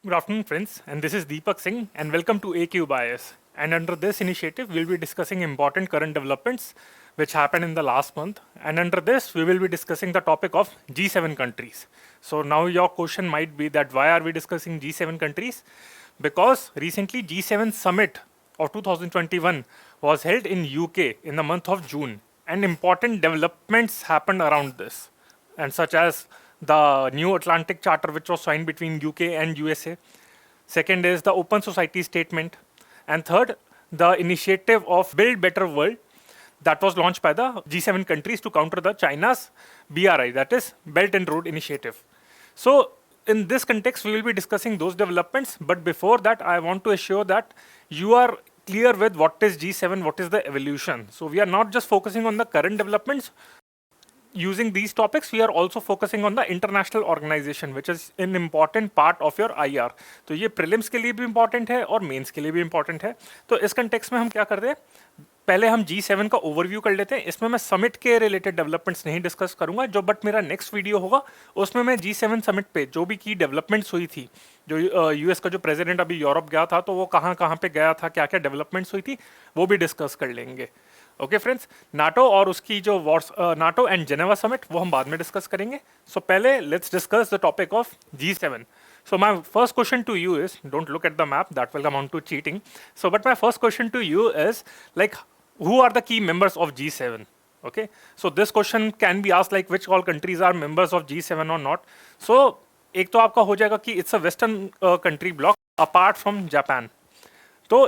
Good afternoon, friends, and this is Deepak Singh, and welcome to AQ Bias. And under this initiative, we'll be discussing important current developments which happened in the last month. And under this, we will be discussing the topic of G7 countries. So now your question might be that why are we discussing G7 countries? Because recently G7 summit of 2021 was held in UK in the month of June, and important developments happened around this, and such as the new Atlantic Charter, which was signed between UK and USA. Second is the Open Society Statement. And third, the initiative of Build Better World that was launched by the G7 countries to counter the China's BRI, that is Belt and Road Initiative. So in this context, we will be discussing those developments. But before that, I want to assure that you are clear with what is G7, what is the evolution. So we are not just focusing on the current developments. Using these topics, we are also focusing on the international organization, which is an important part of your IR. तो ये prelims के लिए भी important है और mains के लिए भी important है. तो इस context में हम क्या करते हैं, पहले हम G7 का ओवरव्यू कर लेते हैं. इसमें मैं समिट के रिलेटेड डेवलपमेंट्स नहीं डिस्कस करूंगा, जो बट मेरा नेक्स्ट वीडियो होगा उसमें मैं G7 समिट पे जो भी की डेवलपमेंट्स हुई थी, जो यूएस का जो प्रेसिडेंट अभी यूरोप गया था, तो वो कहाँ कहाँ पे गया था, क्या क्या डेवलपमेंट्स हुई थी, वो भी डिस्कस कर लेंगे. ओके फ्रेंड्स, नाटो और उसकी जो नाटो एंड जेनेवा समिट वो हम बाद में डिस्कस करेंगे. सो पहले let's discuss the topic of G7. So my first question to you is, don't look at the map, that will amount to cheating. So but my first question to you is, like, who are the key members of G7? Okay, so this question can be asked like which all countries are members of G7 or not. So एक तो आपका हो जाएगा कि it's a western country block apart from Japan. तो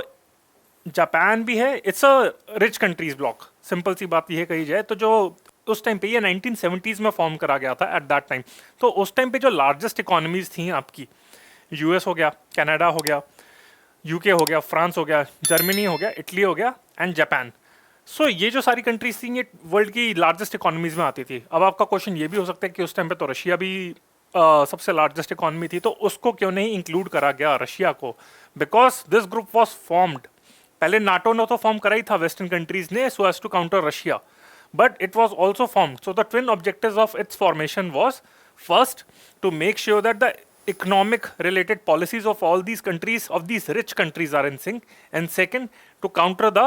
Japan भी है, it's a rich countries block. Simple सी बात ये कही जाए तो जो उस टाइम पे ये 1970s में फॉर्म करा गया था एट दैट टाइम. तो उस टाइम पे जो लार्जेस्ट इकोनॉमीज थी आपकी, यूएस हो गया, कनाडा हो गया, यूके हो गया, फ्रांस हो गया, जर्मनी हो गया, इटली हो गया एंड जापान. सो ये जो सारी कंट्रीज थी ये वर्ल्ड की लार्जेस्ट इकोनॉमीज में आती थी. अब आपका क्वेश्चन ये भी हो सकता है कि उस टाइम पे तो रशिया भी सबसे लार्जेस्ट इकोनॉमी थी, तो उसको क्यों नहीं इंक्लूड करा गया रशिया को? Because this group was formed, पहले नाटो ने तो फॉर्म करा ही था वेस्टर्न कंट्रीज ने so as to counter Russia, but it was also formed. So the twin objectives of its formation was first to make sure that the economic related policies of all these countries, of these rich countries, are in sync, and second to counter the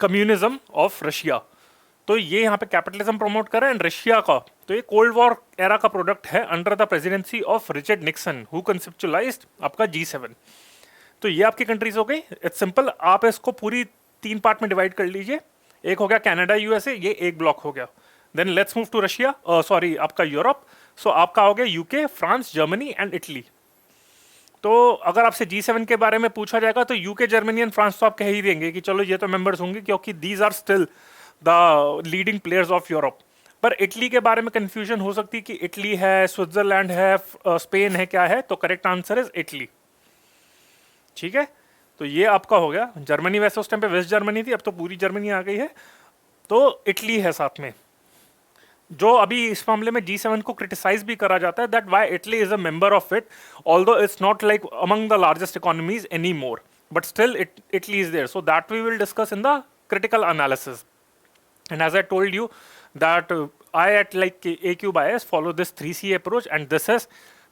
communism of Russia. तो ये यहाँ पे capitalism promote कर रहा है. And Russia का तो ये कोल्ड वॉर एरा का प्रोडक्ट है under the presidency of Richard Nixon, who कंसेप्चुअलाइज्ड आपका G7. तो ये आपकी कंट्रीज हो गई. इट्स सिंपल, आप इसको पूरी 3 पार्ट में डिवाइड कर लीजिए. एक हो गया कनाडा यूएसए, ये एक ब्लॉक हो गया. Then let's move to Russia, sorry आपका यूरोप. सो आपका हो गया UK, France, Germany and Italy. तो अगर आपसे G7 के बारे में पूछा जाएगा तो यूके, जर्मनी एंड फ्रांस तो आप कह ही देंगे कि चलो ये तो मेंबर्स होंगे, क्योंकि these are still the leading players of Europe. पर इटली के बारे में कंफ्यूजन हो सकती है कि इटली है, स्विट्जरलैंड है, स्पेन है, क्या है? तो करेक्ट आंसर इज इटली. ठीक है, तो ये आपका हो गया. जर्मनी वैसे उस टाइम पे वेस्ट जर्मनी थी, अब तो पूरी जर्मनी आ गई है. तो इटली है साथ में, जो अभी इस मामले में G7 को क्रिटिसाइज भी करा जाता है, that why Italy is a member of it, although it's not like among the largest economies any more, but still Italy is there. So that we will discuss in the critical analysis. And as I told you that I at like AQ Bias follow this 3C approach, and this is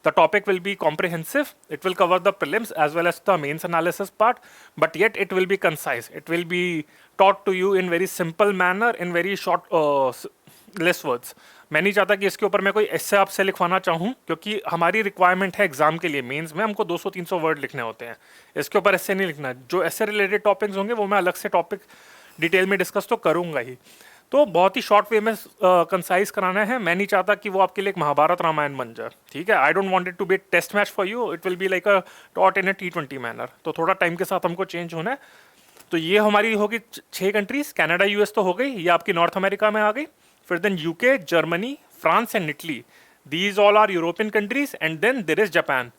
the topic will be comprehensive. It will cover the prelims as well as the mains analysis part, but yet it will be concise. It will be taught to you in very simple manner, in very short less words. मैं नहीं चाहता कि इसके ऊपर मैं कोई ऐसे आपसे लिखवाना चाहूँ, क्योंकि हमारी रिक्वायरमेंट है एग्जाम के लिए मेंस में हमको 200-300 वर्ड लिखने होते हैं. इसके ऊपर ऐसे नहीं लिखना. जो ऐसे रिलेटेड टॉपिक्स होंगे वो मैं अलग से टॉपिक डिटेल में डिस्कस तो करूँगा ही. तो बहुत ही शॉर्ट वे में कंसाइज कराना है. मैं नहीं चाहता कि वो आपके लिए एक महाभारत रामायण बन जाए. ठीक है, I don't want it to be test match for you. It will be like a taught in a T20 manner. तो थोड़ा टाइम के साथ हमको चेंज होना है. तो ये हमारी होगी 6 कंट्रीज. कनाडा, यूएस तो हो गई, ये आपकी नॉर्थ अमेरिका में आ गई. फिर then UK, Germany, France and Italy. These all are European countries. And then there is Japan.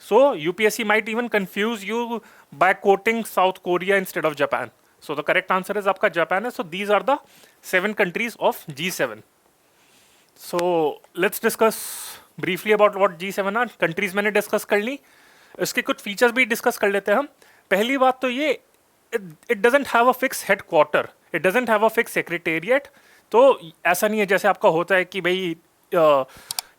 So UPSC might even confuse you by quoting south Korea instead of Japan. So the correct answer is आपका Japan है. So these are the 7 countries of G7. So let's discuss briefly about what G7 are. Countries मैंने discuss कर ली, इसके कुछ features भी discuss कर लेते हैं हम. पहली बात तो ये, it doesn't have a fixed headquarter, it doesn't have a fixed secretariat. तो ऐसा नहीं है जैसे आपका होता है कि भाई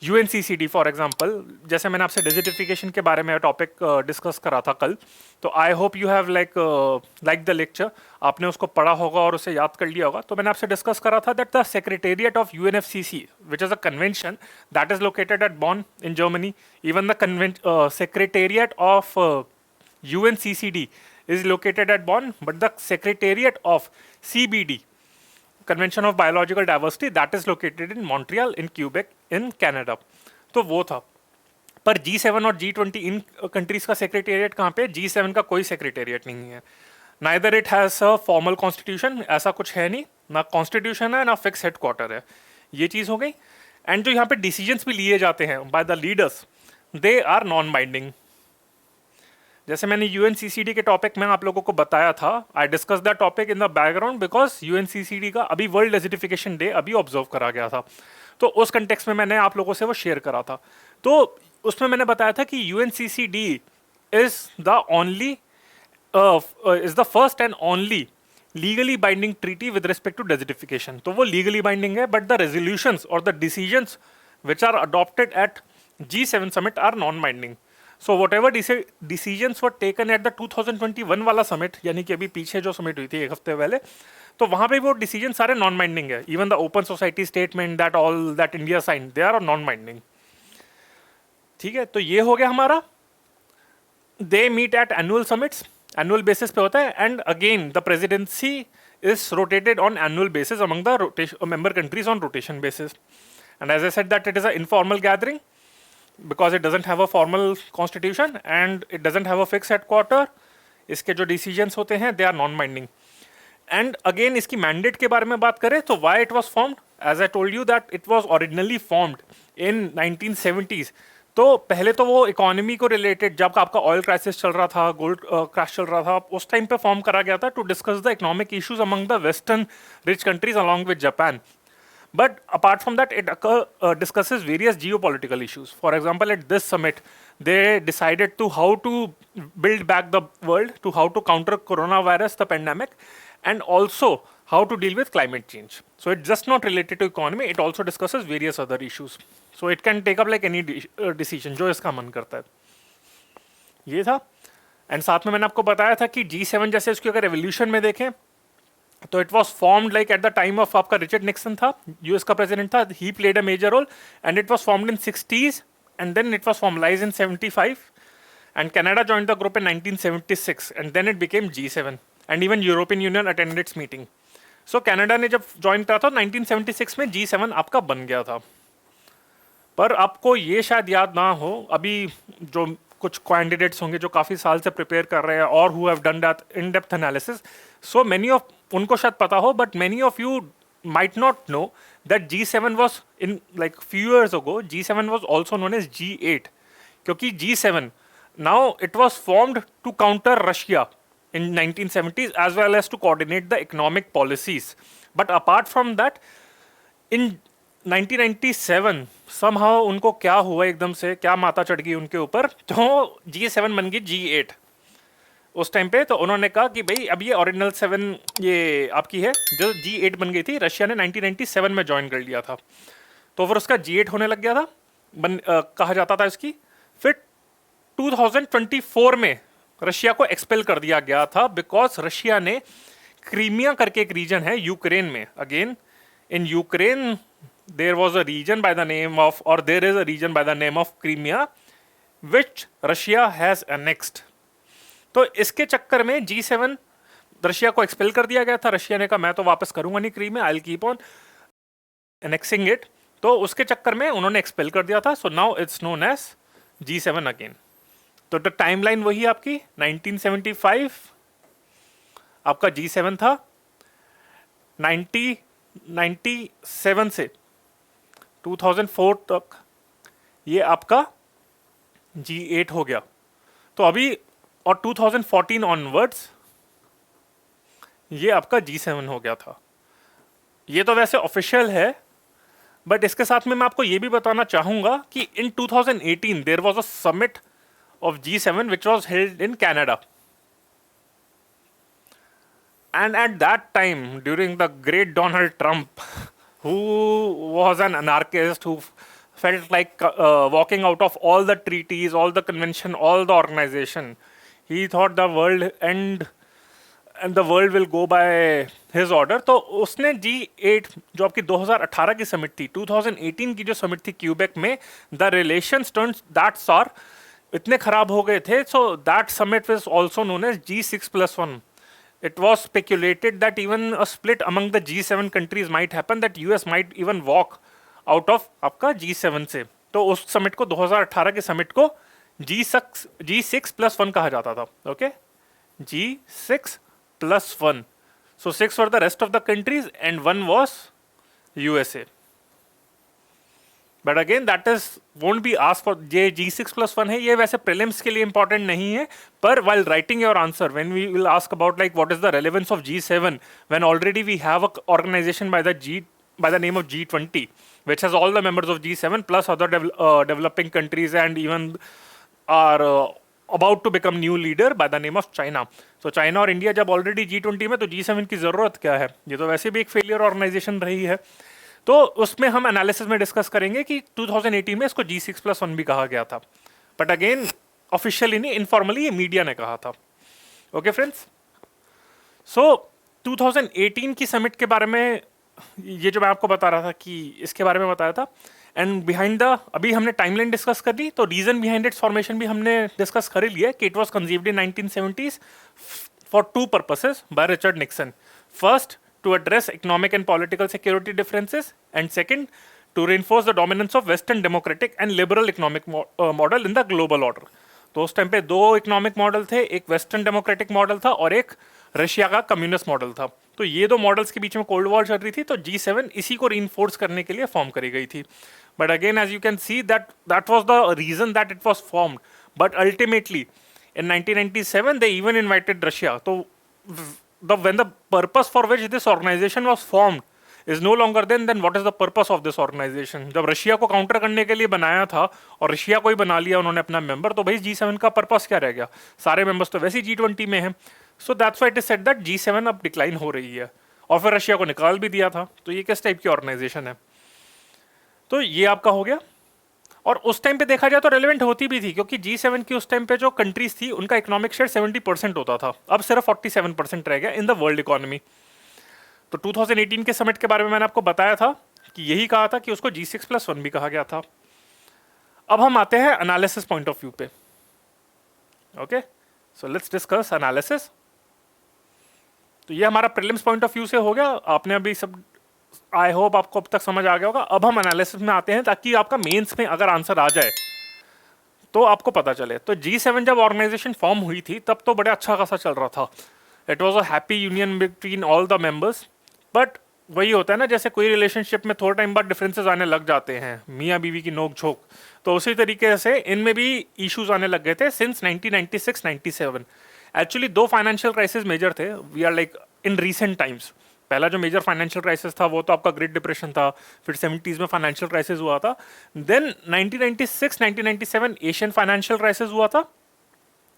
यूएनसीसीडी फॉर एग्जांपल, जैसे मैंने आपसे डिजिटिफिकेशन के बारे में टॉपिक डिस्कस करा था कल, तो आई hope you have like the lecture, आपने उसको पढ़ा होगा और उसे याद कर लिया होगा। तो मैंने आपसे डिस्कस करा था that the secretariat of UNFCCC which is a convention that is located at Bonn in Germany, even the secretariat of UNCCD is located at Bonn, but the secretariat of CBD, Convention of Biological Diversity, that is located in Montreal in Quebec in Canada. तो वो था। पर G7 और G20 इन countries का secretariat कहाँ पे? G7 का कोई सेक्रेटेरिएट नहीं है। Neither it has a formal constitution, ऐसा कुछ है नहीं, ना कॉन्स्टिट्यूशन है ना फिक्स हेडक्वार्टर है। ये चीज़ हो गई। एंड जो यहाँ पे डिसीजंस भी लिए जाते हैं by the leaders, they are non binding. जैसे मैंने यूएनसीसीडी के टॉपिक में आप लोगों को बताया था, I discuss that topic in the background because UNCCD का अभी वर्ल्ड डेजिटिफिकेशन डे अभी ऑब्जर्व करा गया था, तो उस कंटेक्स्ट में मैंने आप लोगों से वो शेयर करा था। तो उसमें मैंने बताया था कि UNCCD is the only is the first and only legally binding treaty with respect to desertification. तो वो लीगली बाइंडिंग है, बट द रेजोल्यूशंस और the decisions which are adopted at G7 summit are non binding. So whatever decisions were taken at the 2021 वाला summit, यानी कि अभी पीछे जो समिट हुई थी एक हफ्ते पहले, तो वहां पे वो डिसीजन सारे नॉन बाइंडिंग है। Even the open society statement that all that India sign, they are non binding. ठीक है, तो ये हो गया हमारा। They meet at annual summits, annual basis पे होता है, and again the presidency is rotated on annual basis among the member countries on rotation basis. And as I said that it is a informal gathering because it doesn't have a formal constitution and it doesn't have a fixed headquarter. इसके जो decisions होते हैं they are non-binding. And again इसकी mandate के बारे में बात करें तो why it was formed? As I told you that it was originally formed in 1970s. तो पहले तो वो इकोनॉमी को रिलेटेड, जब आपका ऑयल क्राइसिस चल रहा था, गोल्ड क्रैश चल रहा था, उस टाइम पे फॉर्म करा गया था to discuss the economic issues among the western rich countries along with Japan. But apart from that, it discusses various geopolitical issues. For example, at this summit, they decided to how to build back the world, to how to counter coronavirus, the pandemic, and also how to deal with climate change. So it's just not related to economy. It also discusses various other issues. So it can take up like any decision जो इसका मन करता है। ये था। And साथ में मैंने आपको बताया था कि G7 जैसे इसकी अगर रेवोल्यूशन में देखें तो it was formed like at the time of आपका रिचर्ड निक्सन था, यूएस का प्रेसिडेंट था, he played a major role, and it was formed in 60s and then it was formalize in 75 and Canada joined the group in 1976 and then it became G7 and even European union attended its meeting. So Canada ने जब join करा था 1976 में G7 आपका बन गया था। पर आपको ये शायद याद ना हो, अभी जो कुछ कैंडिडेट्स होंगे जो काफ़ी साल से प्रिपेयर कर रहे हैं और who have done that in depth analysis, so many of उनको शायद पता हो, but many of you might not know that G7 was in like few years ago, G7 was also known as G8, क्योंकि G7 now it was formed to counter Russia in 1970s as well as to coordinate the economic policies. But apart from that, in 1997 somehow उनको क्या हुआ, एकदम से क्या माता चढ़ गई उनके ऊपर, तो G7 बन गई G8 उस टाइम पे। तो उन्होंने कहा कि भाई अब ये ओरिजिनल 7 ये आपकी है, जो G8 बन गई थी, रशिया ने 1997 में ज्वाइन कर लिया था, तो फिर उसका G8 होने लग गया था, कहा जाता था इसकी। फिर 2024 में रशिया को एक्सपेल कर दिया गया था बिकॉज रशिया ने क्रीमिया करके एक रीजन है यूक्रेन में, again in Ukraine there was a region by the name of, or there is a region by the name of Crimea which Russia has annexed. तो इसके चक्कर में G7 रशिया को एक्सपेल कर दिया गया था। रशिया ने कहा मैं तो वापस करूंगा नहीं Crimea, I will keep on annexing it, तो उसके चक्कर में उन्होंने एक्सपेल कर दिया था। So now it's known as G7 again. तो द टाइमलाइन वही आपकी 1975 आपका G7 था, 1997 से 2004 तक ये आपका G8 हो गया। तो अभी और 2014 ऑनवर्ड्स ये आपका G7 हो गया था। ये तो वैसे ऑफिशियल है, बट इसके साथ में मैं आपको ये भी बताना चाहूंगा कि in 2018 there was a summit of G7 which was held in Canada, and at that time during the great Donald Trump, who was an anarchist, who felt like walking out of all the treaties, all the convention, all the organization. He thought the world and the world will go by his order. तो उसने G8 जो आपकी 2018 की summit थी, 2018 की जो summit थी Quebec में, the relations turned that sour, इतने खराब हो गए थे. So that summit was also known as G6+1. It was speculated that even a split among the G7 countries might happen, that US might even walk out of आपका G7 से. तो उस summit को 2018 के समिट को G6+1 कहा जाता था. Okay, G6+1. So 6 were the rest of the countries and 1 was USA. But again that is won't be ask for. ये G6+1 है, ये वैसे प्रीलिम्स के लिए इंपॉर्टेंट नहीं है, पर while writing your answer when we will ask about like what is the relevance of G7 when already we have a organisation by the name of G20 which has all the members of G7 plus other developing countries and even are about to become new leader by the name of China. So China और India जब already G20 में, तो G7 की जरूरत क्या है? ये तो वैसे भी एक फेलियर ऑर्गेनाइजेशन रही है. तो उसमें हम एनालिसिस में डिस्कस करेंगे कि 2018 में इसको G6+1 भी कहा गया था, बट अगेन ऑफिशियली नहीं, इनफॉर्मली ये मीडिया ने कहा था. ओके फ्रेंड्स, सो 2018 की समिट के बारे में ये जो मैं आपको बता रहा था कि इसके बारे में बताया था, एंड बिहाइंड द, अभी हमने टाइमलाइन डिस्कस कर दी, तो रीजन बिहाइंड इट्स फॉर्मेशन भी हमने डिस्कस कर ही लिया कि it was conceived in 1970s for 2 purposes by Richard Nixon. First, to address economic and political security differences, and second, to reinforce the dominance of Western democratic and liberal economic model in the global order. तो उस time पे 2 economic model थे, एक western democratic model था और एक Russia का communist model था. तो ये 2 मॉडल्स के बीच में कोल्ड वॉर चल रही थी, तो G7 इसी को रीइंफोर्स करने के लिए फॉर्म करी गई थी. But again as you can see that was the reason that it was formed, but ultimately in 1997 they even invited Russia. तो when the purpose for which this organization was formed is no longer then what is the purpose of this organization? जब Russia को counter करने के लिए बनाया था और Russia को ही बना लिया उन्होंने अपना मेंबर, तो भाई G7 का पर्पस क्या रह गया? सारे मेंबर्स तो वैसे ही G20 में हैं. सो that's why it is said that G7 अब डिक्लाइन हो रही है, और फिर रशिया को निकाल भी दिया था. तो ये किस टाइप की ऑर्गेनाइजेशन है? तो ये आपका हो गया. और उस टाइम पे देखा जाए तो रेलेवेंट होती भी थी, क्योंकि G7 की उस टाइम पे जो कंट्रीज थी उनका इकोनॉमिक शेयर 70% होता था, अब सिर्फ 47% रह गया इन द वर्ल्ड इकोनॉमी. तो 2018 के समिट के बारे में मैंने आपको बताया था कि यही कहा था कि उसको G6+1 भी कहा गया था. अब हम आते हैं एनालिसिस पॉइंट ऑफ व्यू पे. Okay, so let's discuss analysis. तो ये हमारा प्रीलिम्स पॉइंट ऑफ व्यू से हो गया. आपने अभी सब, आई होप आपको अब तक समझ आ गया होगा. अब हम एनालिसिस में आते हैं ताकि आपका मेंस में अगर आंसर आ जाए तो आपको पता चले. तो G7 जब ऑर्गेनाइजेशन फॉर्म हुई थी तब तो बड़ा अच्छा खासा चल रहा था. It was a happy union between all the members. But वही होता है ना, जैसे कोई रिलेशनशिप में थोड़ा टाइम बाद डिफरेंसेस आने लग जाते हैं, मियाँ बीवी की नोक झोंक, तो उसी तरीके से इनमें भी इश्यूज आने लग गए थे since 1996-97. Actually 2 financial crisis major थे. We are like in recent times. पहला जो मेजर फाइनेंशियल क्राइसिस था वो तो आपका ग्रेट डिप्रेशन था, फिर 70s में फाइनेंशियल क्राइसिस हुआ था, देन 1996-1997 एशियन फाइनेंशियल क्राइसिस हुआ था,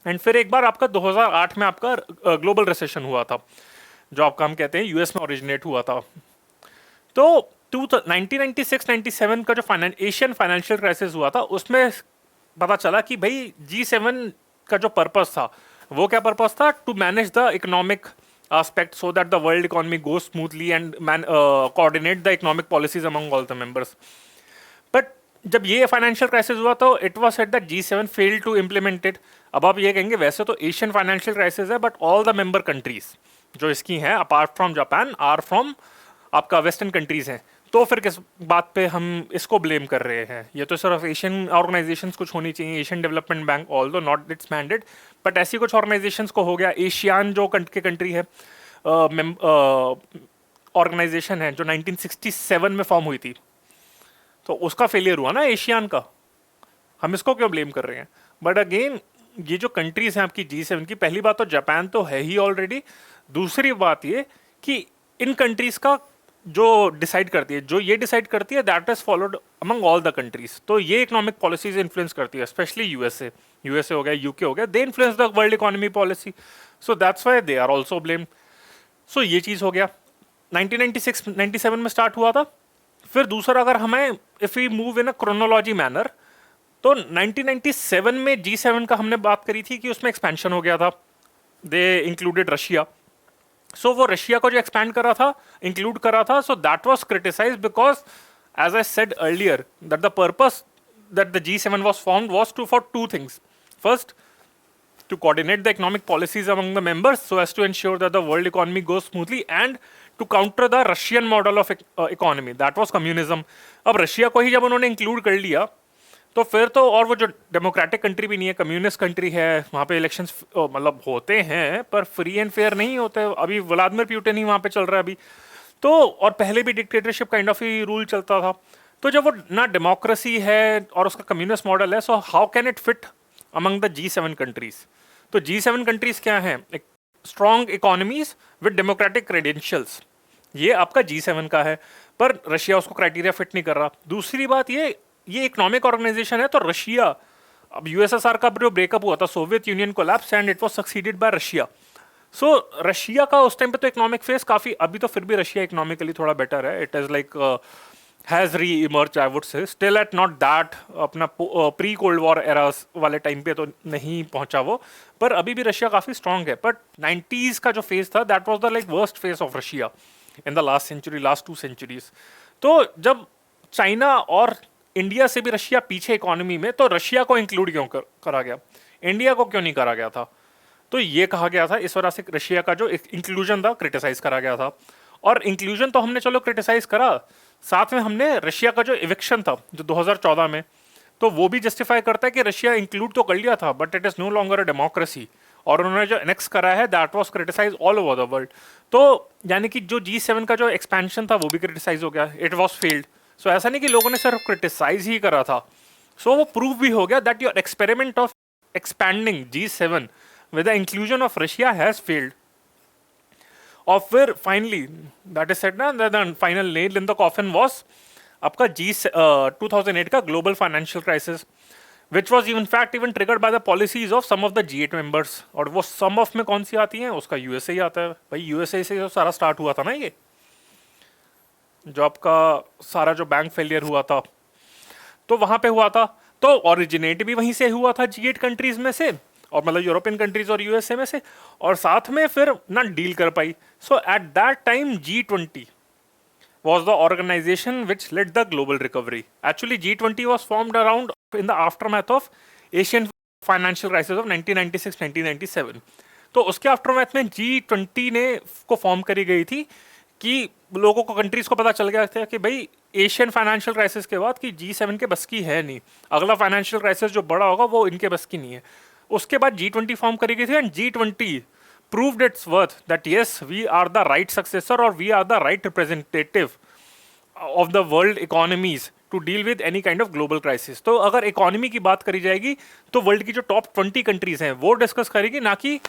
एंड फिर एक बार आपका 2008 में आपका ग्लोबल रिसेशन हुआ था, जो आपका हम कहते हैं यूएस में ओरिजिनेट हुआ था. तो 1996-97 का जो एशियन फाइनेंशियल क्राइसिस हुआ था उसमें पता चला कि भाई G7 का जो पर्पस था वो क्या पर्पस था? To manage the economic aspect so that the world economy goes smoothly and coordinate the economic policies among all the members. But जब ये फाइनेंशियल क्राइसिस हुआ तो it was said that G7 failed to implement it. अब आप ये कहेंगे वैसे तो एशियन फाइनेंशियल क्राइसिस है, but all the member countries जो इसकी हैं apart from Japan are from आपका वेस्टर्न कंट्रीज हैं. तो फिर किस बात पे हम इसको ब्लेम कर रहे हैं? ये तो सिर्फ एशियन ऑर्गेनाइजेशंस कुछ होनी चाहिए, एशियन डेवलपमेंट बैंक ऑल दो नॉट इट्स मैंडेट, बट ऐसी कुछ ऑर्गेनाइजेशंस को हो गया. एशियान जो के कंट्री है ऑर्गेनाइजेशन है जो 1967 में फॉर्म हुई थी, तो उसका फेलियर हुआ ना एशियान का. हम इसको क्यों ब्लेम कर रहे हैं? बट अगेन ये जो कंट्रीज हैं आपकी G7 की, पहली बात तो जापान तो है ही ऑलरेडी. दूसरी बात ये कि इन कंट्रीज का जो डिसाइड करती है, जो ये डिसाइड करती है that is followed among all the countries. तो ये इकोनॉमिक पॉलिसीज इन्फ्लुएंस करती है, स्पेशली यूएसए हो गया, यूके हो गया, they influence the world economy policy. So that's why they are also blamed. So ये चीज हो गया. 1996-97 में स्टार्ट हुआ था. फिर दूसरा, अगर हमें if we move in a chronology manner, तो 1997 में G7 का हमने बात करी थी कि उसमें एक्सपेंशन हो गया था, दे इंक्लूडेड रशिया। सो वो रशिया को जो एक्सपैंड करा था, इंक्लूड करा था, so that was criticise because as I said earlier that the purpose that the G7 was formed was for two things. First, to coordinate the economic policies among the members so as to ensure that the world economy goes smoothly, and to counter the Russian model of economy, that was communism. अब Russia को ही जब उन्होंने include कर लिया तो फिर तो, और वो जो डेमोक्रेटिक कंट्री भी नहीं है, कम्युनिस्ट कंट्री है, वहाँ पे इलेक्शंस मतलब होते हैं पर फ्री एंड फेयर नहीं होते। अभी व्लादिमीर पुतिन ही वहाँ पे चल रहा है अभी तो, और पहले भी dictatorship kind of he rule चलता था। तो जब वो ना डेमोक्रेसी है और उसका कम्युनिस्ट मॉडल है, so how can it fit among the G7 countries? तो G7 कंट्रीज क्या हैं? एक strong economies with democratic credentials, ये आपका G7 का है, पर रशिया उसको क्राइटेरिया फिट नहीं कर रहा। दूसरी बात, ये इकोनॉमिक ऑर्गेनाइजेशन है, तो रशिया, अब यूएसएसआर का जो ब्रेकअप हुआ था, Soviet union collapse and it was succeeded by Russia. So Russia का उस टाइम पे तो इकोनॉमिक फेस काफी, अभी तो फिर भी रशिया इकोनॉमिकली थोड़ा बेटर है, इट इज लाइक हैज री emerge, I would say, still at not that अपना प्री कोल्ड वॉर एरा वाले टाइम पे तो नहीं पहुंचा वो, पर अभी भी रशिया काफी स्ट्रांग है। बट 90s का जो फेज था, that was the like worst phase of Russia in the last century, last 2 centuries। तो जब चाइना और इंडिया से भी रशिया पीछे इकोनॉमी में, तो रशिया को इंक्लूड क्यों करा गया, इंडिया को क्यों नहीं करा गया था? तो ये कहा गया था, इस वजह से रशिया का जो इंक्लूजन था क्रिटिसाइज करा गया था। और इंक्लूजन तो हमने चलो क्रिटिसाइज करा, साथ में हमने रशिया का जो इविक्शन था जो 2014 में, तो वो भी जस्टिफाई करता है कि रशिया इंक्लूड तो कर लिया था but it is no longer a democracy, और उन्होंने जो एनेक्स करा है that was criticise all over the world. तो यानी कि जो G7 का जो एक्सपेंशन था वो भी क्रिटिसाइज हो गया, इट वाज फेल्ड। सो ऐसा नहीं कि लोगों ने सिर्फ क्रिटिसाइज ही करा था, सो वो प्रूव भी हो गया that your experiment of expanding G7 with the inclusion of Russia has failed. और फिर फाइनली दैट इज सेड ना, the final nail in the coffin was आपका 2008 का global financial crisis, which was in fact even triggered by the policies of some of the G8 members. और वो सम of में कौन सी आती हैं? उसका यूएसए ही आता है भाई, यूएसए से जो सारा स्टार्ट हुआ था ना, ये जो आपका सारा जो बैंक फेलियर हुआ था तो वहां पे हुआ था, तो ओरिजिनेट भी वहीं से हुआ था G8 कंट्रीज में से, और मतलब यूरोपियन कंट्रीज और यूएसए में से, और साथ में फिर ना डील कर पाई। So at that time G20 was the organization which led the global recovery. Actually, G20 was formed around in the aftermath of Asian financial crisis of 1996-1997. तो उसके आफ्टरमैथ में G20 ने को फॉर्म करी गई थी कि लोगों को, कंट्रीज को पता चल गया था कि भाई एशियन फाइनेंशियल क्राइसिस के बाद कि G7 के बस की है नहीं, अगला फाइनेंशियल क्राइसिस जो बड़ा होगा वो इनके बस की नहीं है। उसके बाद G20 फॉर्म करी गई थी and G20 proved its worth that yes, we are the right successor or we are the right representative of the world economies to deal with any kind of global crisis। तो अगर economy की बात करी जाएगी तो world की जो top 20 countries हैं वो डिस्कस करेगी, ना कि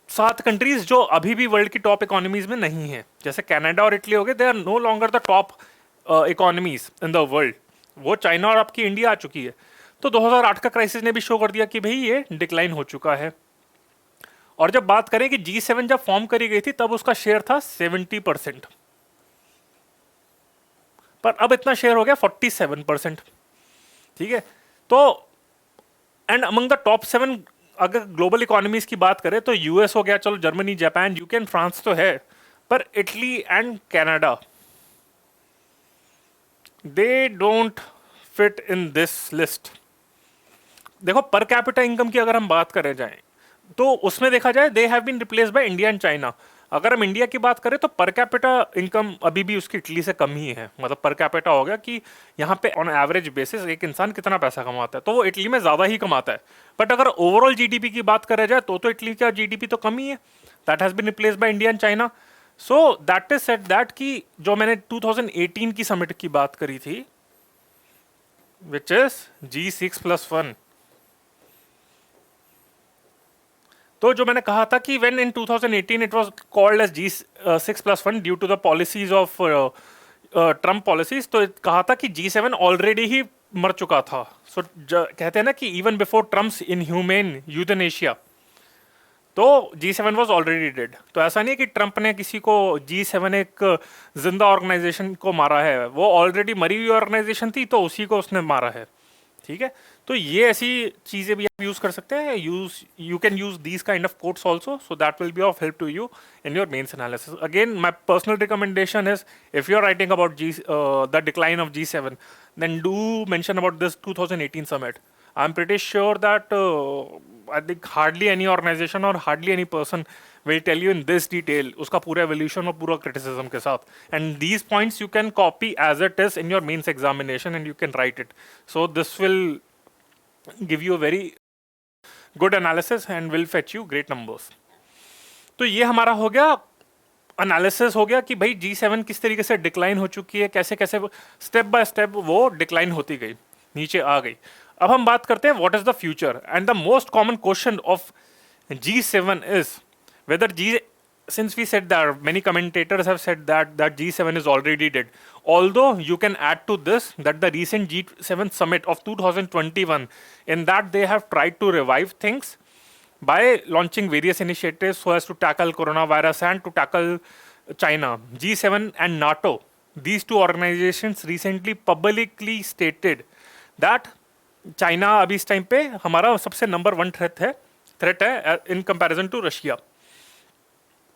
7 कंट्रीज जो अभी भी वर्ल्ड की टॉप इकोनॉमीज में नहीं है, जैसे कनाडा और इटली हो गए, they are no longer the top economies in the world, वो चाइना और आपकी इंडिया आ चुकी है। तो 2008 का क्राइसिस ने भी शो कर दिया कि भाई ये डिक्लाइन हो चुका है। और जब बात करें कि G7 जब फॉर्म करी गई थी तब उसका शेयर था 70%, पर अब इतना शेयर हो गया 47%। ठीक है, तो एंड अमंग द टॉप 7 अगर ग्लोबल इकोनॉमीज की बात करें तो यूएस हो गया, चलो Germany, Japan, UK and France तो है, पर Italy and Canada they don't fit in this list. देखो पर कैपिटा इनकम की अगर हम बात करें जाएं तो उसमें देखा जाए they have been replaced by India and China. अगर हम इंडिया की बात करें तो पर कैपिटा इनकम अभी भी उसकी इटली से कम ही है, मतलब पर कैपिटा हो गया कि यहाँ पे ऑन एवरेज बेसिस एक इंसान कितना पैसा कमाता है, तो वो इटली में ज़्यादा ही कमाता है। बट अगर ओवरऑल जीडीपी की बात करें जाए तो इटली का जीडीपी तो कम ही है, that has been replaced by India and China. So that is said that कि जो मैंने 2018 की समिट की बात करी थी विच इज G6+1, तो जो मैंने कहा था कि when in 2018 it was called as G6+1 due to the policies of Trump policies, तो कहा था कि G7 ऑलरेडी ही मर चुका था। सो कहते हैं ना कि even before Trump's inhumane euthanasia, तो G7 वॉज ऑलरेडी डेड। तो ऐसा नहीं है कि ट्रंप ने किसी को G7 एक जिंदा ऑर्गेनाइजेशन को मारा है, वो ऑलरेडी मरी हुई ऑर्गेनाइजेशन थी तो उसी को उसने मारा है। ठीक है, तो ये ऐसी चीजें भी आप यूज कर सकते हैं। You can use these kind of quotes also, so that will be of help to you in your mains analysis. Again my personal recommendation is, if you are writing about the decline of G7, then do mention about this 2018 summit. I'm pretty sure that I think hardly any organization or hardly any person will tell you in this detail उसका पूरा evolution और पूरा criticism के साथ. And these points you can copy as it is in your mains examination and you can write it. So this will give you a very good analysis and will fetch you great numbers. तो ये हमारा हो गया analysis, हो गया कि भाई G7 किस तरीके से डिक्लाइन हो चुकी है, कैसे कैसे स्टेप बाय स्टेप वो डिक्लाइन होती गई, नीचे आ गई। अब हम बात करते हैं what is the future, and the most common question of G7 is whether since we said that many commentators have said that G7 is already dead, although you can add to this that the recent G7 summit of 2021, in that they have tried to revive things by launching various initiatives so as to tackle coronavirus and to tackle China. G7 and NATO, these two organizations recently publicly stated that China अभी इस time पे हमारा सबसे number 1 threat है in comparison to Russia.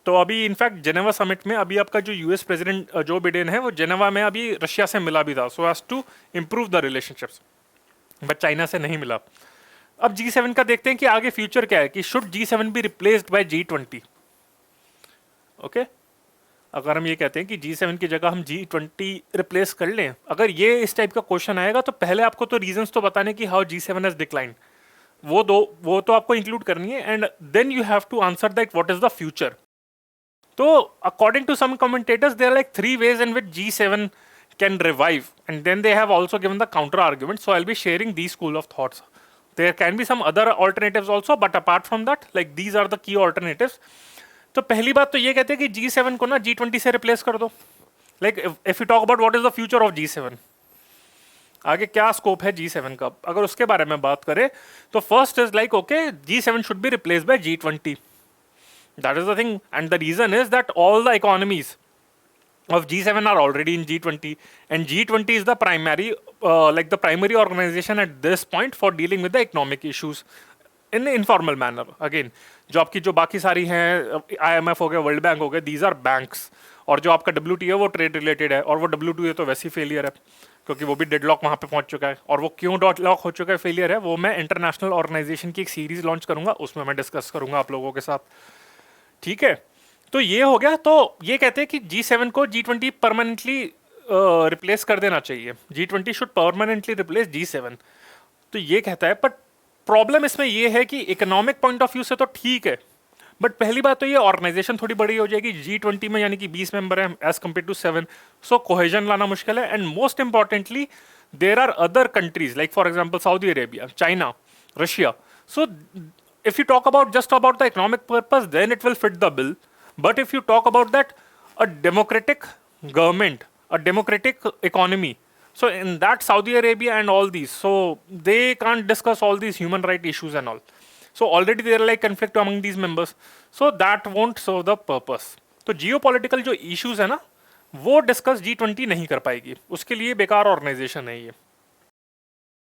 तो अभी in fact Geneva summit में अभी आपका जो यूएस प्रेसिडेंट जो बिडेन है वो जेनेवा में अभी रशिया से मिला भी था, so as to improve the relationships, but China से नहीं मिला। अब G7 का देखते हैं कि आगे फ्यूचर क्या है, कि should G7 be replaced by G20। Okay, अगर हम ये कहते हैं कि G7 की जगह हम G20 रिप्लेस कर लें, अगर ये इस टाइप का क्वेश्चन आएगा तो पहले आपको तो रीजंस तो बताने कि हाउ G7 हैज डिक्लाइंड, वो तो आपको इंक्लूड करनी है, and then you have to answer that what is the future. तो according to some commentators there are like 3 ways in which G7 can revive, and then they have also given the counter argument, so I'll be sharing these school of thoughts. There can be some other alternatives also, but apart from that, like these are the key alternatives. तो पहली बात तो ये कहते हैं कि G7 को ना G20 से रिप्लेस कर दो। Like if you talk about what is the future of G7, आगे क्या स्कोप है G7 का, अगर उसके बारे में बात करें तो first is like okay, G7 should be replace by G20. That is the thing, and the reason is that all the economies of G7 are already in G20, and G20 is the primary organization at this point for dealing with the economic issues in an informal manner. Again, जो आपकी जो बाकी सारी हैं, IMF हो गया, world bank हो गया, these are banks, और जो आपका WTO वो ट्रेड रिलेटेड है, और वो WTO तो वैसे ही फेलियर है क्योंकि वो भी डेडलॉक वहाँ पे पहुँच चुका है, और वो क्यों डेडलॉक हो चुका है, फेलियर है, वो मैं इंटरनेशनल ऑर्गेनाइजेशन की एक सीरीज लॉन्च करूंगा, उसमें मैं डिस्कस करूंगा आप लोगों के साथ। ठीक है, तो ये हो गया। तो ये कहते हैं कि G7 को G20 परमानेंटली रिप्लेस कर देना चाहिए, G20 should permanently replace G7। तो ये कहता है, बट प्रॉब्लम इसमें ये है कि इकोनॉमिक पॉइंट ऑफ व्यू से तो ठीक है, बट पहली बात तो ये ऑर्गेनाइजेशन थोड़ी बड़ी हो जाएगी G20 में, यानी कि 20 मेंबर है as compared to 7, so cohesion लाना मुश्किल है। And most importantly there are other countries like for example Saudi Arabia, China, Russia. So if you talk about just about the economic purpose, then it will fit the bill. But if you talk about that, a democratic government, a democratic economy, so in that Saudi Arabia and all these, so they can't discuss all these human right issues and all. So already there are like conflict among these members, so that won't serve the purpose. तो geopolitical जो issues है ना, वो discuss G20 नहीं कर पाएगी, उसके लिए बेकार ऑर्गेनाइजेशन है ये।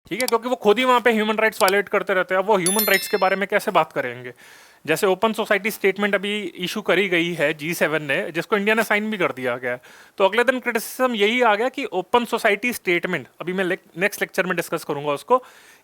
ठीक है, क्योंकि वो खुद ही वहाँ पे ह्यूमन राइट्स वायलेट करते रहते हैं। अब वो ह्यूमन राइट्स के बारे में कैसे बात करेंगे? जैसे ओपन सोसाइटी स्टेटमेंट अभी इशू करी गई है G7 ने, जिसको इंडिया ने साइन भी कर दिया गया, तो अगले दिन क्रिटिसिज्म यही आ गया कि ओपन सोसाइटी स्टेटमेंट, अभी मैं नेक्स्ट लेक्चर में डिस्कस करूंगा उसको,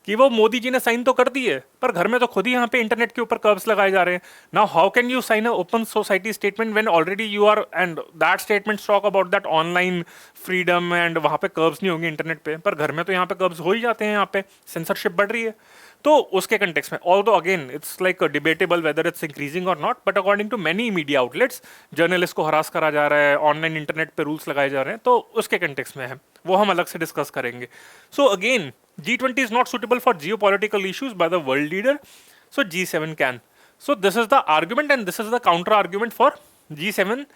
कि वो मोदी जी ने साइन तो कर दी है पर घर में तो खुद ही यहाँ पे इंटरनेट के ऊपर कर्ब्स लगाए जा रहे हैं। Now how can you sign a open society statement when already you are, and that statement talk about that online freedom, and वहाँ पे कर्ब्स नहीं होंगे इंटरनेट पे, पर घर में तो यहाँ पे कर्ब्स हो ही जाते हैं, यहाँ पे सेंसरशिप बढ़ रही है। तो उसके कंटेक्स्ट में, although again it's like debatable whether it's increasing और not, but according to many media outlets journalist को हरास करा जा रहा है, ऑनलाइन इंटरनेट पे रूल्स लगाए जा रहे हैं, तो उसके कंटेक्स्ट में है, वो हम अलग से डिस्कस करेंगे। So again G20 is not suitable for geopolitical issues by the world leader, so G7 can. So this is the argument and this is the counter argument for G7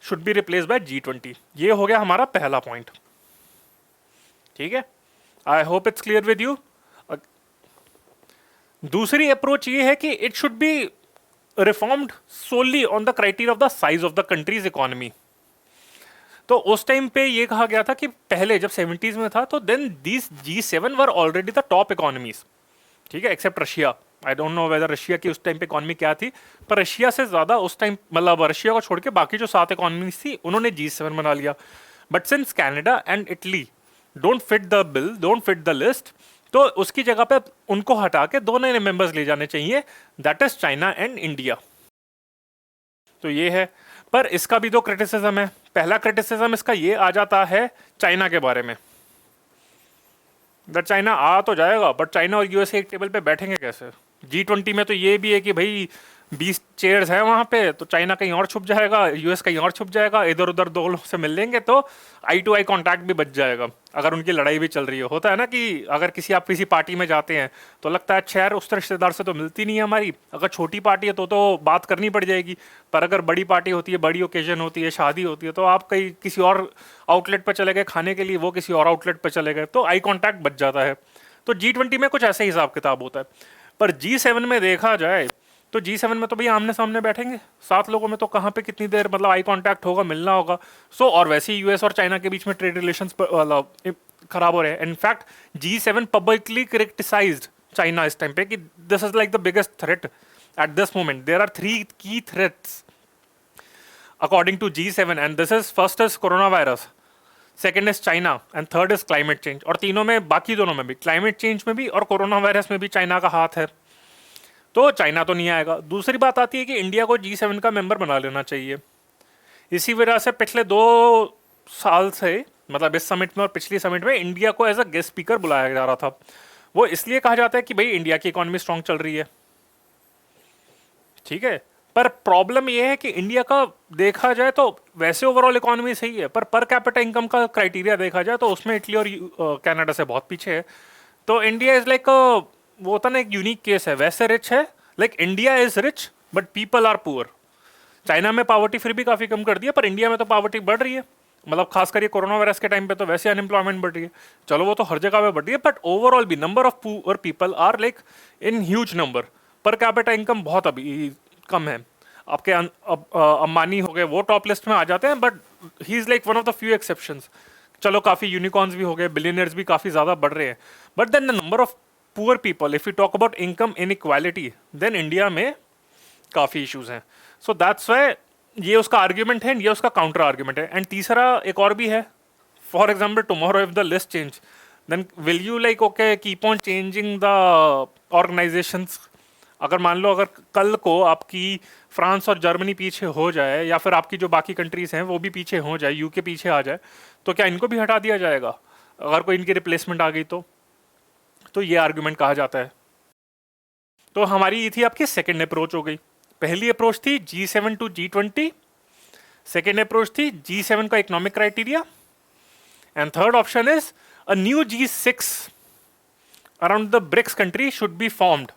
should be replaced by G20. ये हो गया हमारा पहला point. ठीक है, I hope it's clear with you. दूसरी approach ये है कि it should be reformed solely on the criteria of the size of the countries economy. तो उस टाइम पे ये कहा गया था कि पहले जब 70s में था तो then these G7 were already the top economies, ठीक है, except Russia. I don't know whether Russia की उस टाइम पे इकोनॉमी क्या थी, पर रशिया से ज्यादा उस टाइम, मतलब रशिया को छोड़ के बाकी जो 7 इकोनॉमीज थी उन्होंने G7 बना लिया। But since Canada and Italy don't fit the bill, don't fit the list, तो उसकी जगह पे उनको हटा के 2 नए मेंबर्स ले जाने चाहिए, that is China and India. तो ये है, पर इसका भी 2 क्रिटिसिज्म है। पहला क्रिटिसिज्म इसका ये आ जाता है चाइना के बारे में, दैट चाइना आ तो जाएगा बट चाइना और यूएस एक टेबल पे बैठेंगे कैसे। G20 में तो ये भी है कि भाई 20 चेयर्स है वहां पे, तो चाइना कहीं और छुप जाएगा, यूएस कहीं और छुप जाएगा, इधर उधर 2 लोग से मिल लेंगे तो आई टू आई कॉन्टैक्ट भी बच जाएगा अगर उनकी लड़ाई भी चल रही है। होता है ना कि अगर आप किसी पार्टी में जाते हैं तो लगता है अच्छा यार उस रिश्तेदार से तो मिलती नहीं है हमारी, अगर छोटी पार्टी है तो बात करनी पड़ जाएगी, पर अगर बड़ी पार्टी होती है, बड़ी ओकेजन होती है, शादी होती है, तो आप कहीं किसी और आउटलेट पर चले गए खाने के लिए, वो किसी और आउटलेट पर चले गए, तो आई कॉन्टैक्ट बच जाता है। तो G20 में कुछ ऐसा ही हिसाब किताब होता है। पर G7 में देखा जाए तो G7 में तो भैया आमने सामने बैठेंगे 7 लोगों में, तो कहाँ पे कितनी देर मतलब आई कांटेक्ट होगा, मिलना होगा। और वैसे ही यूएस और चाइना के बीच में ट्रेड रिलेशंस खराब हो रहे हैं। In fact G7 publicly criticised China इस टाइम पे कि this is like the biggest threat at this moment. There are 3 key threats according to G7 and this is first is corona virus, second is China and third is climate change. और तीनों में, बाकी दोनों में भी, climate change में भी और कोरोना वायरस में भी चाइना का हाथ है, तो चाइना तो नहीं आएगा। दूसरी बात आती है कि इंडिया को G7 का मेंबर बना लेना चाहिए। इसी वजह से पिछले 2 साल से, मतलब इस समिट में और पिछली समिट में, इंडिया को एज अ गेस्ट स्पीकर बुलाया जा रहा था। वो इसलिए कहा जाता है कि भाई इंडिया की इकोनॉमी स्ट्रांग चल रही है, ठीक है, पर प्रॉब्लम ये है कि इंडिया का देखा जाए तो वैसे ओवरऑल इकोनॉमी सही है, पर कैपिटा इनकम का क्राइटेरिया देखा जाए तो उसमें इटली और कनाडा से बहुत पीछे है। तो इंडिया इज लाइक, वो होता ना एक यूनिक केस है, वैसे रिच है, like India is rich but people are poor. China में पावर्टी फिर भी काफी कम कर दिया, पर इंडिया में तो पावर्टी बढ़ रही है, मतलब खासकर ये कोरोना वायरस के टाइम पे तो वैसे अनएम्प्लॉयमेंट बढ़ रही है। चलो वो तो हर जगह पे बढ़ रही है, बट ओवरऑल भी number of poor people are like in huge number, per capita income बहुत अभी कम है। आपके अंबानी हो गए, वो टॉप लिस्ट में आ जाते हैं, but he is like one of the few exceptions. चलो काफी यूनिकॉर्न्स भी हो गए, बिलियनर्स भी काफी ज्यादा बढ़ रहे हैं, but then the number of poor people, if you talk about income inequality, then India में काफी इश्यूज हैं। सो दैट्स व्हाई ये उसका आर्ग्यूमेंट है, ये उसका काउंटर आर्ग्यूमेंट है। एंड तीसरा एक और भी है, for example tomorrow if the list change, then will you like okay keep on changing the organisations. अगर मान लो अगर कल को आपकी फ्रांस और जर्मनी पीछे हो जाए, या फिर आपकी जो बाकी कंट्रीज हैं वो भी पीछे हो जाए, यूके पीछे आ जाए, तो क्या इनको भी हटा दिया जाएगा अगर कोई इनकी रिप्लेसमेंट आ गई तो ये आर्ग्यूमेंट कहा जाता है। तो हमारी ये थी आपकी सेकेंड अप्रोच हो गई। पहली अप्रोच थी G7 to G20, second approach थी G7 का economic criteria, and third option is a new G6 around the BRICS country should be formed.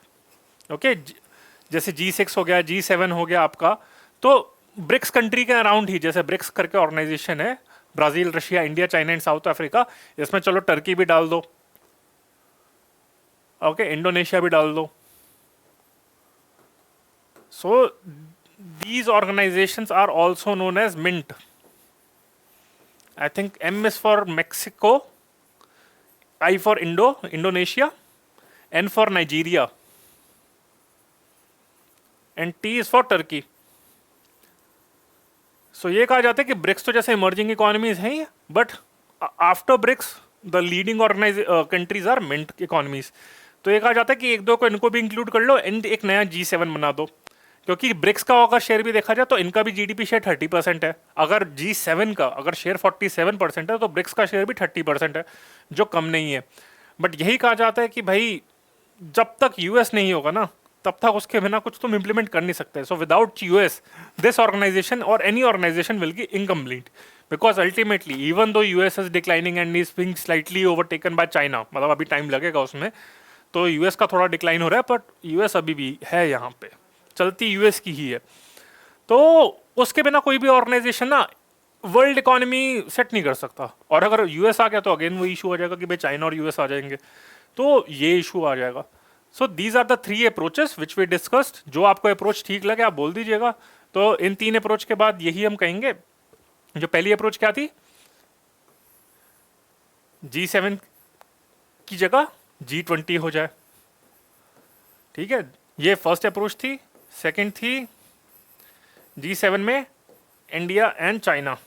Okay, जैसे G6 हो गया, G7 हो गया आपका, तो ब्रिक्स कंट्री के अराउंड ही, जैसे ब्रिक्स करके ऑर्गेनाइजेशन है, Brazil, Russia, India, China and south Africa, इसमें चलो टर्की भी डाल दो, ओके, इंडोनेशिया भी डाल दो। सो these organizations are also known as MINT. I think M is for Mexico, I for Indonesia, N for Nigeria, and T is for Turkey. So ये कहा जाता है कि ब्रिक्स तो जैसे इमर्जिंग इकोनॉमीज हैं, but after BRICS the leading countries are MINT economies. तो ये कहा जाता है कि एक दो को इनको भी इंक्लूड कर लो एंड एक नया G7 बना दो, क्योंकि ब्रिक्स का अगर शेयर भी देखा जाए तो इनका भी जीडीपी शेयर 30% है। अगर G7 का अगर शेयर 47% है तो ब्रिक्स का शेयर भी 30% है, जो कम नहीं है। बट यही कहा जाता है कि भाई जब तक यूएस नहीं होगा ना, तब तक उसके बिना कुछ तुम इंप्लीमेंट कर नहीं सकते। So without US this organisation और any organisation will be incomplete, because ultimately even though US is declining and is being slightly overtaken by China, मतलब अभी टाइम लगेगा उसमें, तो यूएस का थोड़ा डिक्लाइन हो रहा है, बट यूएस अभी भी है यहाँ पे, चलती यूएस की ही है। तो उसके बिना कोई भी ऑर्गेनाइजेशन ना वर्ल्ड इकोनॉमी सेट नहीं कर सकता। और अगर यूएस आ गया तो अगेन वो इशू आ जाएगा कि भाई चाइना और यूएस आ जाएंगे, तो ये इशू आ जाएगा। So these are the 3 approaches which we discussed. जो आपको अप्रोच ठीक लगे आप बोल दीजिएगा। तो इन 3 अप्रोच के बाद यही हम कहेंगे। जो पहली अप्रोच क्या थी, G7 की जगह G20 हो जाए, ठीक है, ये फर्स्ट अप्रोच थी। सेकंड थी G7 में इंडिया एंड चाइना,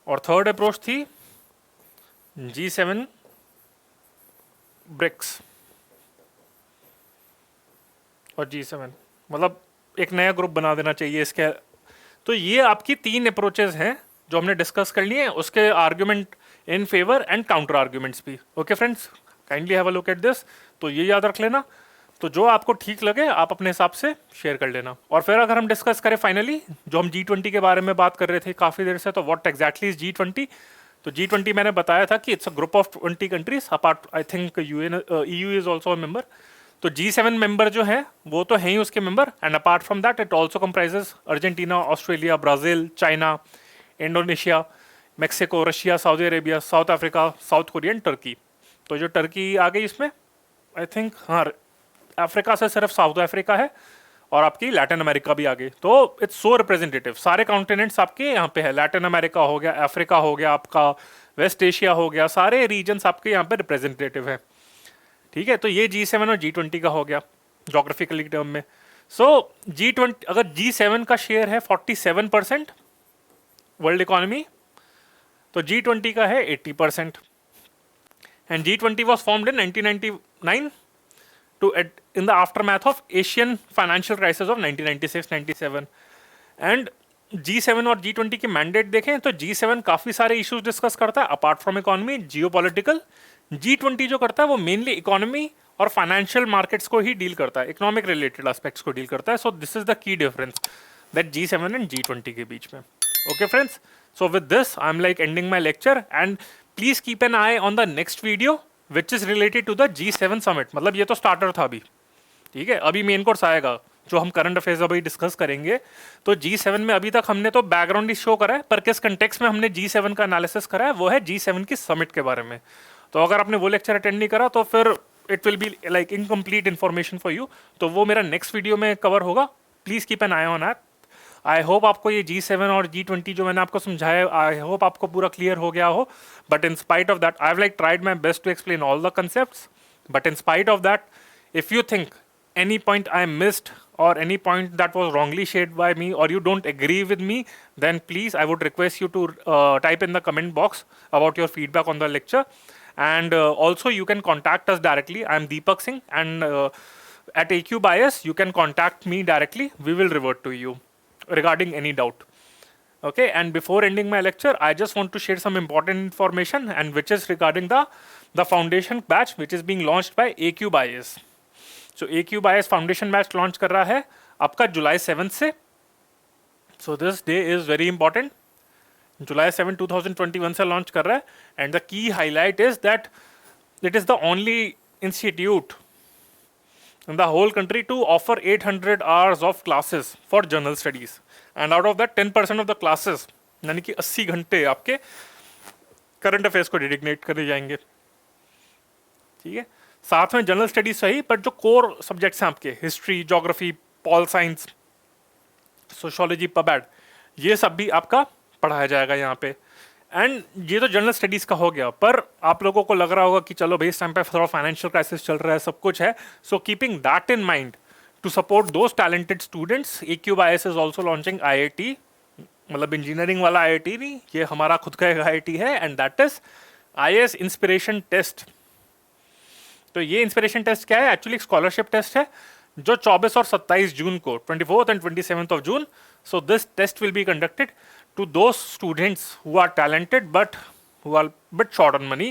और थर्ड अप्रोच थी G7 ब्रिक्स और G7, मतलब एक नया ग्रुप बना देना चाहिए इसके। तो ये आपकी 3 अप्रोचेस हैं जो हमने डिस्कस कर लिए, उसके argument in favour and counter arguments भी। Okay friends, kindly have a look at this. तो ये याद रख लेना। तो जो आपको ठीक लगे आप अपने हिसाब से शेयर कर लेना। और फिर अगर हम डिस्कस करें फाइनली, जो हम G20 के बारे में बात कर रहे थे काफ़ी देर से, तो व्हाट एग्जैक्टली इज G20? तो G20 मैंने बताया था कि it's a group of 20 countries, apart I think EU is also a member. तो G7 मेंबर जो है वो तो हैं ही उसके member, and apart from that it also comprises Argentina, Australia, Brazil, China, Indonesia, Mexico, Russia, Saudi Arabia, south Africa, south Korea and Turkey. तो जो Turkey आ गई इसमें, आई थिंक हाँ, अफ्रीका से सिर्फ साउथ अफ्रीका है, और आपकी लैटिन अमेरिका भी आ गई। तो इट्स सो रिप्रेजेंटेटिव, सारे कॉन्टिनेंट्स आपके यहाँ पे है। लैटिन अमेरिका हो गया, अफ्रीका हो गया, आपका वेस्ट एशिया हो गया, सारे रीजन्स आपके यहाँ पे रिप्रेजेंटेटिव है, ठीक है। तो ये G7 और G20 का हो गया जोग्राफिकली टर्म में। सो G20, अगर G7 का शेयर है 47% वर्ल्ड इकोनॉमी, तो G20 का है 80%। And G20 was formed in 1999 to in the aftermath of Asian financial crisis of 1996-97। And G7 और G20 की मैंडेट देखें तो G7 काफ़ी सारे इश्यूज डिस्कस करता है apart from economy, geopolitical. G20 जो करता है वो मेनली इकोनॉमी और फाइनेंशियल मार्केट्स को ही डील करता है, इकोनॉमिक रिलेटेड एस्पेक्ट्स को डील करता है। So this is the key difference that G7 and G20 के बीच में। Okay friends, so with this I am like ending my lecture, and please keep an eye on the next video which is related to the G7 summit. मतलब ये तो starter था अभी, ठीक है, अभी मेन कोर्स आएगा जो हम करंट अफेयर्स अभी डिस्कस करेंगे। तो G7 में अभी तक हमने तो बैकग्राउंड ही शो करा है, पर किस कंटेक्स्ट में हमने G7 का एनालिसिस करा है वो है G7 की समिट के बारे में। तो अगर आपने वो लेक्चर अटेंड नहीं करा तो फिर it will be like incomplete information for you. तो वो मेरा नेक्स्ट वीडियो में कवर होगा, please keep an eye on that. I hope आपको ये G7 और G20 जो मैंने आपको समझाया, आई होप आपको पूरा क्लियर हो गया हो। But in spite of that I have like tried my best to explain all the concepts. But in spite of that, if you think any point I missed or any point that was wrongly shared by me or you don't agree with me, then please I would request you to type in the comment box about your feedback on the lecture. And also you can contact us directly. I am Deepak Singh, and at AQ Bias you can contact me directly. We will revert to you regarding any doubt. Okay, and before ending my lecture, I just want to share some important information, and which is regarding the foundation batch which is being launched by AQ Bias. So AQ Bias foundation batch launch कर रहा है आपका जुलाई 7 से। So this day is very important. जुलाई 7 2021 से launch कर रहा है, and the key highlight is that it is the only institute in the whole country to offer 800 hours of classes for general studies, and out of that 10% of the classes यानी कि 80 घंटे आपके current affairs को dedicate करे जाएंगे, ठीक है। साथ में जनरल स्टडीज सही, बट जो कोर सब्जेक्ट्स हैं आपके history, geography, pol science, sociology, पबैड, ये सब भी आपका पढ़ाया जाएगा यहाँ पे। एंड ये तो जनरल स्टडीज का हो गया, पर आप लोगों को लग रहा होगा कि चलो भाई इस टाइम पे थोड़ा फाइनेंशियल क्राइसिस चल रहा है, सब कुछ है। So keeping that in mind, to support those talented students, AQ Bias is also launching IIT, मतलब इंजीनियरिंग वाला IIT नहीं, ये हमारा खुद का एक IIT है, and that is IAS inspiration test. तो ये इंस्पिरेशन टेस्ट क्या है? एक्चुअली स्कॉलरशिप टेस्ट है जो 24 और 27 जून को, 24th and 27th of June. So this test will be conducted to those students who are talented but who are bit short on money,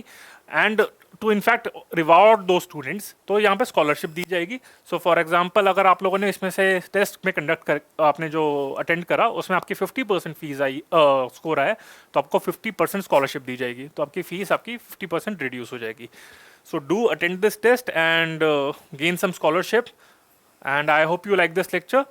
and to in fact reward those students. तो यहाँ पे scholarship दी जाएगी। So for example अगर आप लोगों ने इसमें से टेस्ट में कंडक्ट कर आपने जो अटेंड करा उसमें आपकी 50% फीस आई स्कोर आया, तो आपको 50% स्कॉलरशिप दी जाएगी, तो आपकी फीस आपकी 50% रिड्यूस हो जाएगी। So do attend this test and gain some scholarship, and I hope you like this lecture.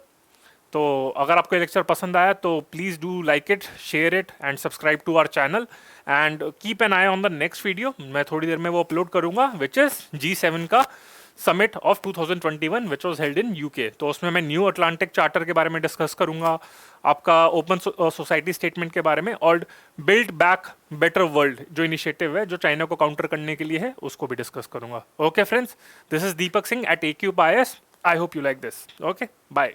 तो अगर आपको ये लेक्चर पसंद आया तो please do like it, share it and subscribe to our channel and keep an eye on the next video. मैं थोड़ी देर में वो अपलोड करूंगा विच इज़ G7 का summit of 2021 which was held in UK। तो उसमें मैं न्यू अटलांटिक चार्टर के बारे में डिस्कस करूंगा, आपका ओपन सोसाइटी स्टेटमेंट के बारे में, और बिल्ड बैक बेटर वर्ल्ड जो इनिशिएटिव है जो चाइना को काउंटर करने के लिए है उसको भी डिस्कस करूंगा। Okay friends, this is Deepak Singh at AQ Bias। I hope you like this. Okay, bye.